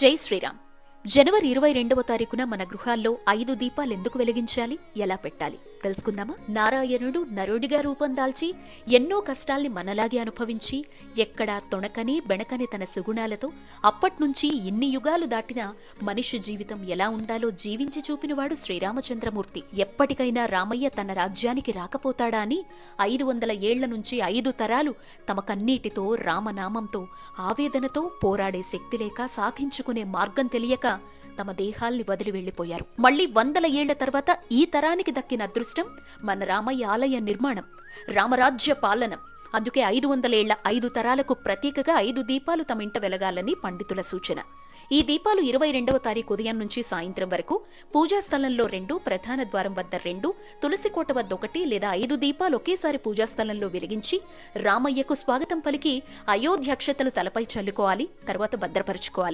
జై శ్రీరామ్. జనవరి 22వ తారీఖున మన గృహాల్లో 5 దీపాలు ఎందుకు వెలిగించాలి, ఎలా పెట్టాలి తెలుసుకుందామా? నారాయణుడు నరుడిగా రూపం దాల్చి ఎన్నో కష్టాల్ని మనలాగే అనుభవించి ఎక్కడా తొణకని బెణకని తన సుగుణాలతో అప్పట్నుంచి ఇన్ని యుగాలు దాటినా మనిషి జీవితం ఎలా ఉండాలో జీవించి చూపినవాడు శ్రీరామచంద్రమూర్తి. ఎప్పటికైనా రామయ్య తన రాజ్యానికి రాకపోతాడా అని 500 ఏళ్ల నుంచి 5 తరాలు తమ కన్నీటితో రామనామంతో ఆవేదనతో పోరాడే శక్తి లేక సాధించుకునే మార్గం తెలియక తమ దేహాల్ని వదిలి వెళ్లిపోయారు. మళ్లీ 100 ఏళ్ల తర్వాత ఈ తరానికి దక్కిన అదృష్టం మన రామయ్య ఆలయ నిర్మాణం, రామరాజ్య పాలనం. అందుకే 500 ఏళ్ల 5 తరాలకు ప్రతీకగా 5 దీపాలు తమ ఇంట వెలగాలని పండితుల సూచన. ఈ దీపాలు 22వ తారీఖు ఉదయం నుంచి సాయంత్రం వరకు పూజాస్థలంలో 2, ప్రధాన ద్వారం వద్ద 2, తులసికోట వద్ద 1 లేదా 5 దీపాలు ఒకేసారి పూజాస్థలంలో వెలిగించి రామయ్యకు స్వాగతం పలికి అయోధ్యాక్షతలు తలపై చల్లుకోవాలి. తర్వాత భద్రపరుచుకోవాలి.